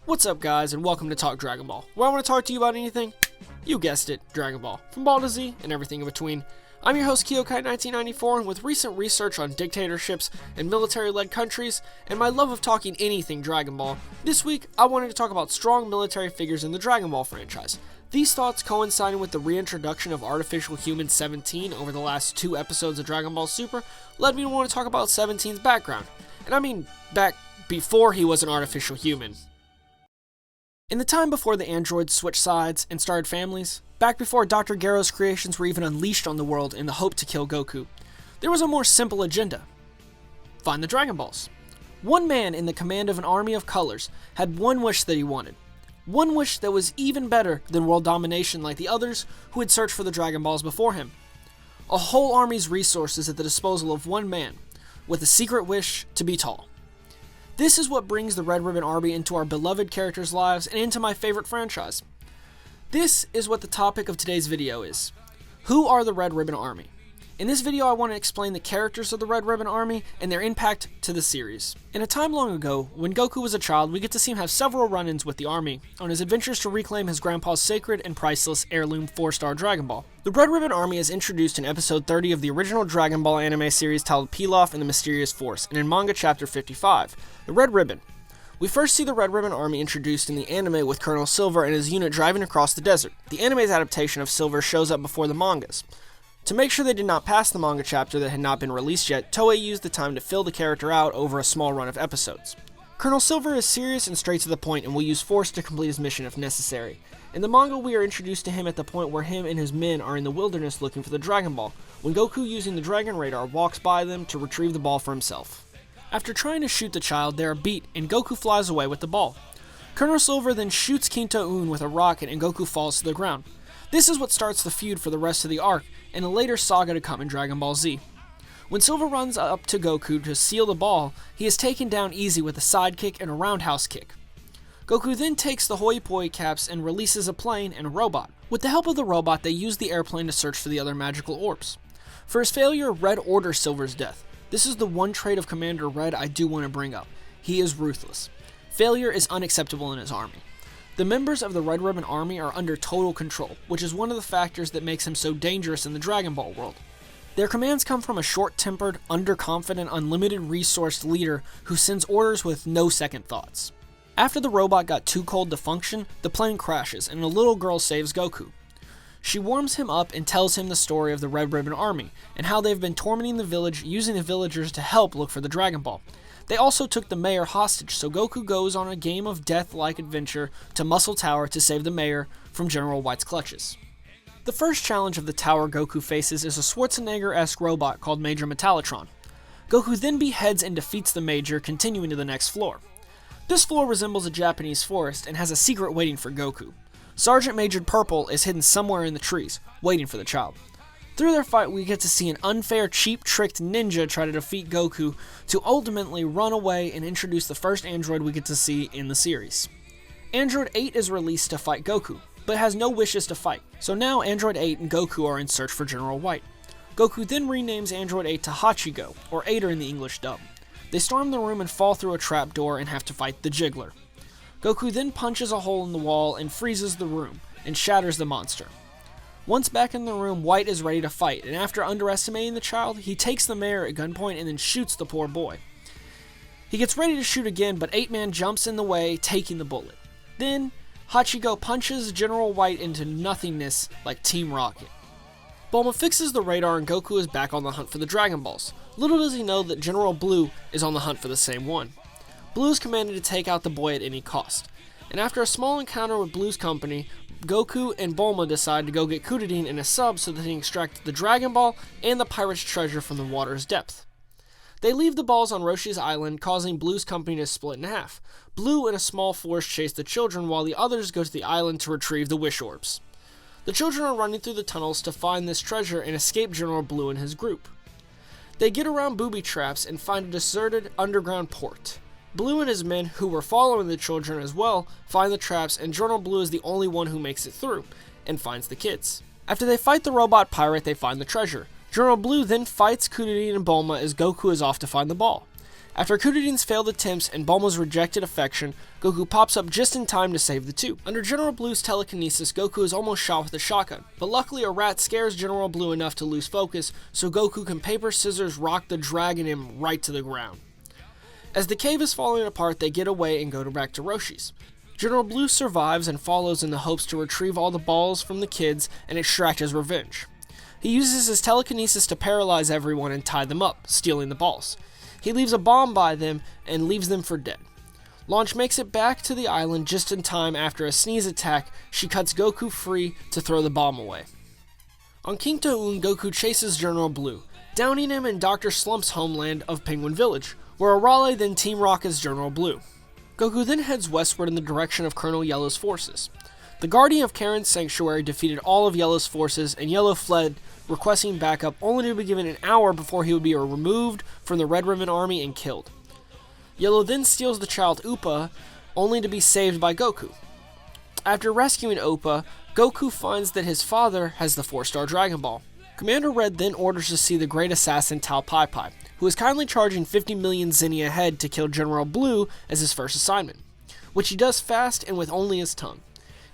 What's up guys, and welcome to Talk Dragon Ball, where I want to talk to you about anything, you guessed it, Dragon Ball, from Ball to Z, and everything in between. I'm your host Kyokai1994, and with recent research on dictatorships and military-led countries, and my love of talking anything Dragon Ball, this week I wanted to talk about strong military figures in the Dragon Ball franchise. These thoughts coinciding with the reintroduction of Artificial Human 17 over the last 2 episodes of Dragon Ball Super, led me to want to talk about 17's background, and I mean back before he was an artificial human. In the time before the androids switched sides and started families, back before Dr.Gero's creations were even unleashed on the world in the hope to kill Goku, there was a more simple agenda. Find the Dragon Balls. One man in the command of an army of colors had one wish that he wanted. One wish that was even better than world domination like the others who had searched for the Dragon Balls before him. A whole army's resources at the disposal of one man, with a secret wish to be tall. This is what brings the Red Ribbon Army into our beloved characters' lives and into my favorite franchise. This is what the topic of today's video is. Who are the Red Ribbon Army? In this video I want to explain the characters of the Red Ribbon Army and their impact to the series. In a time long ago, when Goku was a child, we get to see him have several run-ins with the army on his adventures to reclaim his grandpa's sacred and priceless heirloom 4-star Dragon Ball. The Red Ribbon Army is introduced in episode 30 of the original Dragon Ball anime series titled Pilaf and the Mysterious Force, and in manga chapter 55, The Red Ribbon. We first see the Red Ribbon Army introduced in the anime with Colonel Silver and his unit driving across the desert. The anime's adaptation of Silver shows up before the mangas. To make sure they did not pass the manga chapter that had not been released yet, Toei used the time to fill the character out over a small run of episodes. Colonel Silver is serious and straight to the point and will use force to complete his mission if necessary. In the manga, we are introduced to him at the point where him and his men are in the wilderness looking for the Dragon Ball, when Goku, using the Dragon Radar, walks by them to retrieve the ball for himself. After trying to shoot the child, they are beat, and Goku flies away with the ball. Colonel Silver then shoots Kinto-un with a rocket and Goku falls to the ground. This is what starts the feud for the rest of the arc, and a later saga to come in Dragon Ball Z. When Silver runs up to Goku to steal the ball, he is taken down easy with a sidekick and a roundhouse kick. Goku then takes the Hoi Poi caps and releases a plane and a robot. With the help of the robot, they use the airplane to search for the other magical orbs. For his failure, Red orders Silver's death. This is the one trait of Commander Red I do want to bring up. He is ruthless. Failure is unacceptable in his army. The members of the Red Ribbon Army are under total control, which is one of the factors that makes him so dangerous in the Dragon Ball world. Their commands come from a short-tempered, underconfident, unlimited-resourced leader who sends orders with no second thoughts. After the robot got too cold to function, the plane crashes and a little girl saves Goku. She warms him up and tells him the story of the Red Ribbon Army, and how they've been tormenting the village using the villagers to help look for the Dragon Ball. They also took the mayor hostage, so Goku goes on a game of death-like adventure to Muscle Tower to save the mayor from General White's clutches. The first challenge of the tower Goku faces is a Schwarzenegger-esque robot called Major Metallotron. Goku then beheads and defeats the Major, continuing to the next floor. This floor resembles a Japanese forest and has a secret waiting for Goku. Sergeant Major Purple is hidden somewhere in the trees, waiting for the child. Through their fight, we get to see an unfair, cheap-tricked ninja try to defeat Goku to ultimately run away and introduce the first android we get to see in the series. Android 8 is released to fight Goku, but has no wishes to fight, so now Android 8 and Goku are in search for General White. Goku then renames Android 8 to Hachigo, or Aider in the English dub. They storm the room and fall through a trapdoor and have to fight the Jiggler. Goku then punches a hole in the wall and freezes the room, and shatters the monster. Once back in the room, White is ready to fight, and after underestimating the child, he takes the mayor at gunpoint and then shoots the poor boy. He gets ready to shoot again, but 8-Man jumps in the way, taking the bullet. Then, Hachigo punches General White into nothingness like Team Rocket. Bulma fixes the radar and Goku is back on the hunt for the Dragon Balls. Little does he know that General Blue is on the hunt for the same one. Blue is commanded to take out the boy at any cost, and after a small encounter with Blue's company, Goku and Bulma decide to go get Kudadin in a sub so that he can extract the Dragon Ball and the pirate's treasure from the water's depth. They leave the balls on Roshi's island, causing Blue's company to split in half. Blue and a small force chase the children while the others go to the island to retrieve the wish orbs. The children are running through the tunnels to find this treasure and escape General Blue and his group. They get around booby traps and find a deserted underground port. Blue and his men, who were following the children as well, find the traps, and General Blue is the only one who makes it through, and finds the kids. After they fight the robot pirate, they find the treasure. General Blue then fights Kudadin and Bulma as Goku is off to find the ball. After Kururin's failed attempts and Bulma's rejected affection, Goku pops up just in time to save the two. Under General Blue's telekinesis, Goku is almost shot with a shotgun, but luckily a rat scares General Blue enough to lose focus, so Goku can paper scissors rock the dragon him right to the ground. As the cave is falling apart, they get away and go back to Roshi's. General Blue survives and follows in the hopes to retrieve all the balls from the kids and extract his revenge. He uses his telekinesis to paralyze everyone and tie them up, stealing the balls. He leaves a bomb by them and leaves them for dead. Launch makes it back to the island just in time after a sneeze attack. She cuts Goku free to throw the bomb away. On King Toon, Goku chases General Blue, downing him in Dr. Slump's homeland of Penguin Village, where Arale then Team Rocket's General Blue. Goku then heads westward in the direction of Colonel Yellow's forces. The Guardian of Karen's Sanctuary defeated all of Yellow's forces, and Yellow fled, requesting backup only to be given an hour before he would be removed from the Red Ribbon Army and killed. Yellow then steals the child Upa, only to be saved by Goku. After rescuing Upa, Goku finds that his father has the 4-star Dragon Ball. Commander Red then orders to see the great assassin Tao Pai Pai, who is kindly charging 50 million zenny ahead to kill General Blue as his first assignment, which he does fast and with only his tongue.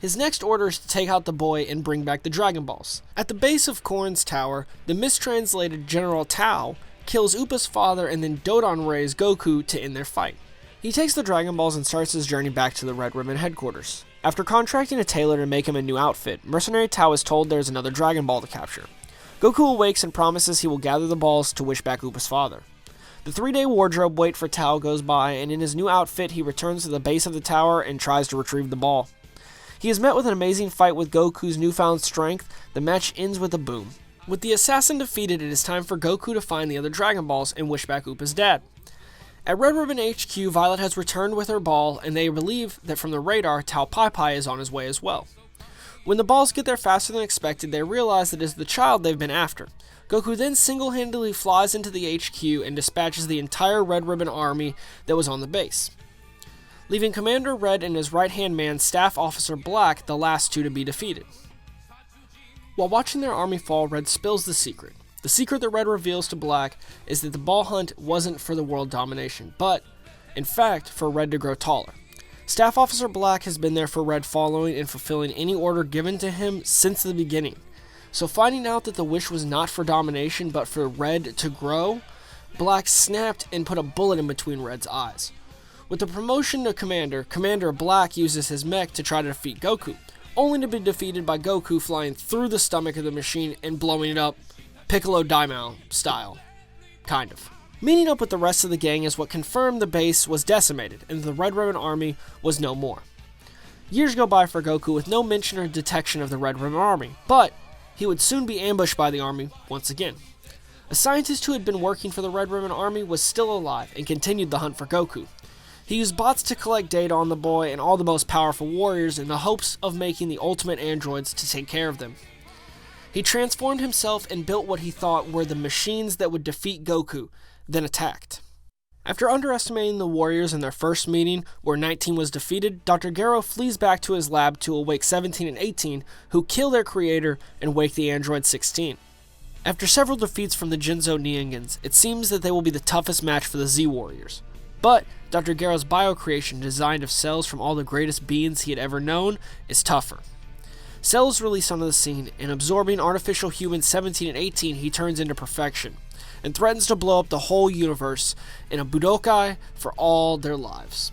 His next order is to take out the boy and bring back the Dragon Balls. At the base of Korin's tower, the mistranslated General Tao kills Upa's father and then Dodon rays Goku to end their fight. He takes the Dragon Balls and starts his journey back to the Red Ribbon headquarters. After contracting a tailor to make him a new outfit, Mercenary Tao is told there is another Dragon Ball to capture. Goku awakes and promises he will gather the balls to wish back Upa's father. The 3-day wardrobe wait for Tao goes by, and in his new outfit he returns to the base of the tower and tries to retrieve the ball. He is met with an amazing fight with Goku's newfound strength. The match ends with a boom. With the assassin defeated, it is time for Goku to find the other Dragon Balls and wish back Upa's dad. At Red Ribbon HQ, Violet has returned with her ball, and they believe that from the radar, Tao Pai Pai is on his way as well. When the balls get there faster than expected, they realize that it is the child they've been after. Goku then single-handedly flies into the HQ and dispatches the entire Red Ribbon army that was on the base, leaving Commander Red and his right-hand man, Staff Officer Black, the last two to be defeated. While watching their army fall, Red spills the secret. The secret that Red reveals to Black is that the ball hunt wasn't for the world domination, but, in fact, for Red to grow taller. Staff Officer Black has been there for Red, following and fulfilling any order given to him since the beginning. So finding out that the wish was not for domination, but for Red to grow, Black snapped and put a bullet in between Red's eyes. With the promotion to Commander, Commander Black uses his mech to try to defeat Goku, only to be defeated by Goku flying through the stomach of the machine and blowing it up, Piccolo Daimao style. Kind of. Meeting up with the rest of the gang is what confirmed the base was decimated, and the Red Ribbon Army was no more. Years go by for Goku with no mention or detection of the Red Ribbon Army, but he would soon be ambushed by the army once again. A scientist who had been working for the Red Ribbon Army was still alive and continued the hunt for Goku. He used bots to collect data on the boy and all the most powerful warriors in the hopes of making the ultimate androids to take care of them. He transformed himself and built what he thought were the machines that would defeat Goku, then attacked. After underestimating the warriors in their first meeting, where 19 was defeated, Dr.Gero flees back to his lab to awake 17 and 18, who kill their creator and wake the android 16. After several defeats from the Jinzo Neongans, it seems that they will be the toughest match for the Z-Warriors. But Dr. Gero's bio-creation, designed of cells from all the greatest beings he had ever known, is tougher. Cell is released onto the scene, and absorbing artificial humans 17 and 18, he turns into perfection, and threatens to blow up the whole universe in a Budokai for all their lives.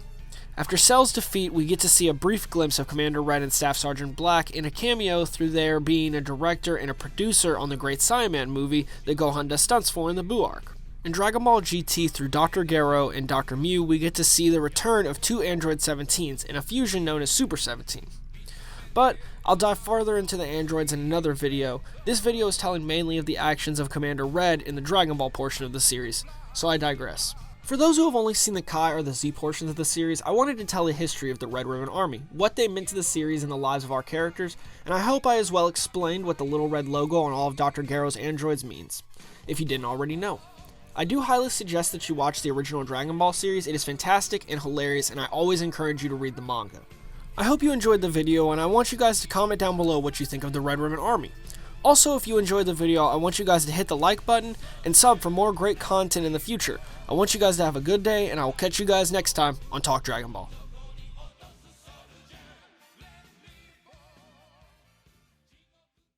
After Cell's defeat, we get to see a brief glimpse of Commander Red and Staff Sergeant Black in a cameo through their being a director and a producer on the Great Saiyaman movie that Gohan does stunts for in the Buu arc. In Dragon Ball GT, through Dr. Gero and Dr. Mew, we get to see the return of two Android 17s in a fusion known as Super 17. But I'll dive further into the androids in another video. This video is telling mainly of the actions of Commander Red in the Dragon Ball portion of the series, so I digress. For those who have only seen the Kai or the Z portions of the series, I wanted to tell the history of the Red Ribbon Army, what they meant to the series and the lives of our characters, and I hope I as well explained what the little red logo on all of Dr. Gero's androids means, if you didn't already know. I do highly suggest that you watch the original Dragon Ball series. It is fantastic and hilarious, and I always encourage you to read the manga. I hope you enjoyed the video, and I want you guys to comment down below what you think of the Red Ribbon Army. Also, if you enjoyed the video, I want you guys to hit the like button and sub for more great content in the future. I want you guys to have a good day, and I will catch you guys next time on Talk Dragon Ball.